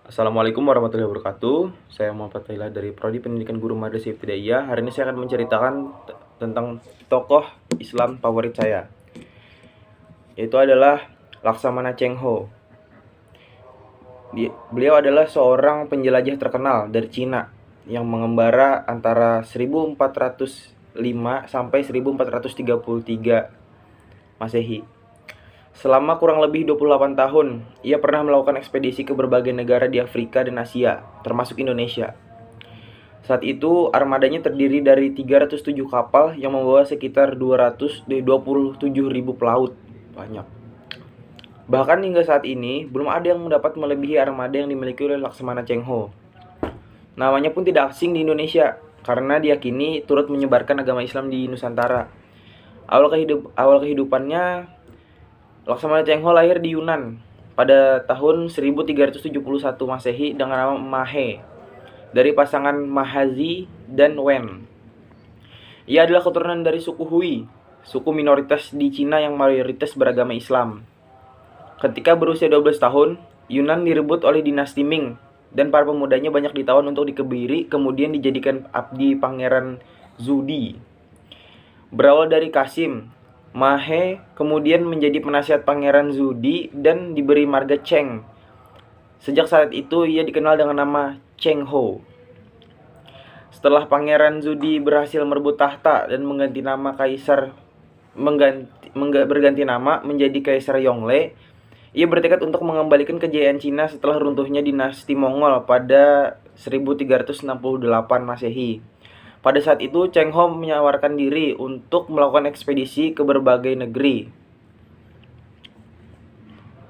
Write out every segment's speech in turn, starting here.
Assalamualaikum warahmatullahi wabarakatuh. Saya Muhammad Fathillah dari Prodi Pendidikan Guru Madrasah Ibtidaiyah. Hari ini saya akan menceritakan tentang tokoh Islam favorit saya. Yaitu adalah Laksamana Cheng Ho. Beliau adalah seorang penjelajah terkenal dari Cina yang mengembara antara 1405 sampai 1433 Masehi. Selama kurang lebih 28 tahun, ia pernah melakukan ekspedisi ke berbagai negara di Afrika dan Asia, termasuk Indonesia. Saat itu, armadanya terdiri dari 307 kapal yang membawa sekitar 227.000 pelaut. Banyak. Bahkan hingga saat ini, belum ada yang mendapat melebihi armada yang dimiliki oleh Laksamana Cheng Ho. Namanya pun tidak asing di Indonesia, karena diyakini turut menyebarkan agama Islam di Nusantara. Awal kehidupannya, Laksamana Cheng Ho lahir di Yunan pada tahun 1371 Masehi dengan nama Mahe dari pasangan Mahazi dan Wen. Ia adalah keturunan dari suku Hui, suku minoritas di Cina yang mayoritas beragama Islam. Ketika berusia 12 tahun, Yunan direbut oleh dinasti Ming dan para pemudanya banyak ditawan untuk dikebiri, kemudian dijadikan abdi Pangeran Zudi. Berawal dari Kasim, Mahe kemudian menjadi penasihat Pangeran Zudi dan diberi marga Cheng. Sejak saat itu ia dikenal dengan nama Cheng Ho. Setelah Pangeran Zudi berhasil merebut tahta dan berganti nama menjadi Kaisar Yongle, ia bertekad untuk mengembalikan kejayaan Cina setelah runtuhnya dinasti Mongol pada 1368 Masehi. Pada saat itu, Cheng Ho menawarkan diri untuk melakukan ekspedisi ke berbagai negeri.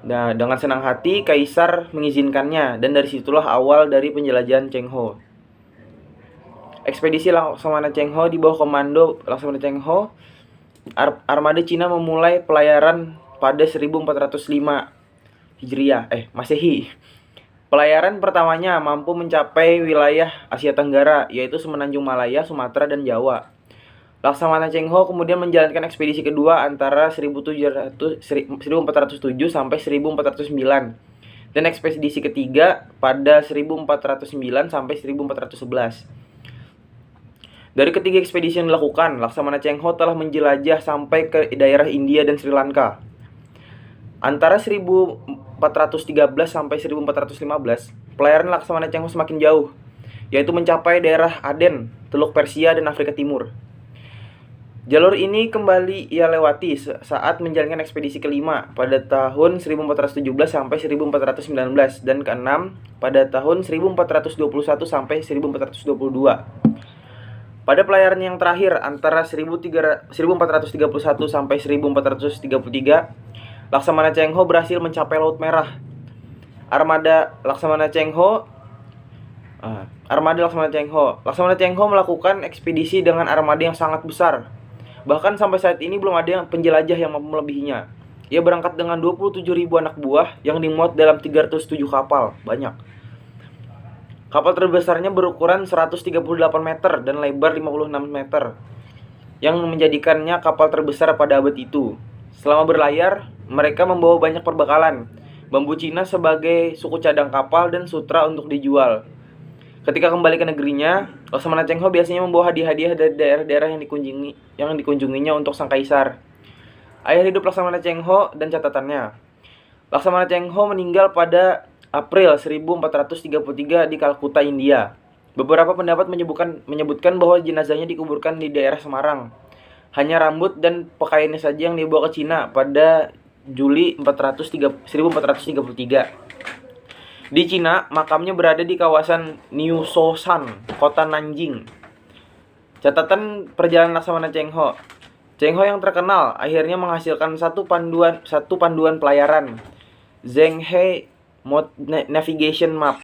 Nah, dengan senang hati, Kaisar mengizinkannya, dan dari situlah awal dari penjelajahan Cheng Ho. Ekspedisi Laksamana Cheng Ho di bawah komando Laksamana Cheng Ho, armada Cina memulai pelayaran pada 1405 Masehi. Pelayaran pertamanya mampu mencapai wilayah Asia Tenggara, yaitu Semenanjung Malaya, Sumatera, dan Jawa. Laksamana Cheng Ho kemudian menjalankan ekspedisi kedua antara 1407 sampai 1409, dan ekspedisi ketiga pada 1409 sampai 1411. Dari ketiga ekspedisi yang dilakukan, Laksamana Cheng Ho telah menjelajah sampai ke daerah India dan Sri Lanka. Antara 1413 sampai 1415, pelayaran Laksamana Cheng Ho semakin jauh, yaitu mencapai daerah Aden, Teluk Persia, dan Afrika Timur. Jalur ini kembali ia lewati saat menjalankan ekspedisi kelima pada tahun 1417 sampai 1419 dan keenam pada tahun 1421 sampai 1422. Pada pelayaran yang terakhir antara 1431 sampai 1433, Laksamana Cheng Ho berhasil mencapai Laut Merah. Armada Laksamana Cheng Ho melakukan ekspedisi dengan armada yang sangat besar. Bahkan sampai saat ini belum ada yang penjelajah yang mampu melebihinya. Ia berangkat dengan 27.000 anak buah yang dimuat dalam 307 kapal. Banyak. Kapal terbesarnya berukuran 138 meter dan lebar 56 meter, yang menjadikannya kapal terbesar pada abad itu. Selama berlayar, mereka membawa banyak perbekalan, bambu Cina sebagai suku cadang kapal, dan sutra untuk dijual. Ketika kembali ke negerinya, Laksamana Cheng Ho biasanya membawa hadiah-hadiah dari daerah-daerah yang dikunjunginya untuk sang kaisar. Ayat hidup Laksamana Cheng Ho dan catatannya. Laksamana Cheng Ho meninggal pada April 1433 di Kalkuta, India. Beberapa pendapat menyebutkan bahwa jenazahnya dikuburkan di daerah Semarang. Hanya rambut dan pakaiannya saja yang dibawa ke Cina pada Juli 1433. Di Cina, makamnya berada di kawasan New Sosan, kota Nanjing. Catatan perjalanan Laksamana Cheng Ho. Cheng Ho yang terkenal akhirnya menghasilkan satu panduan pelayaran, Zheng He Navigation Map,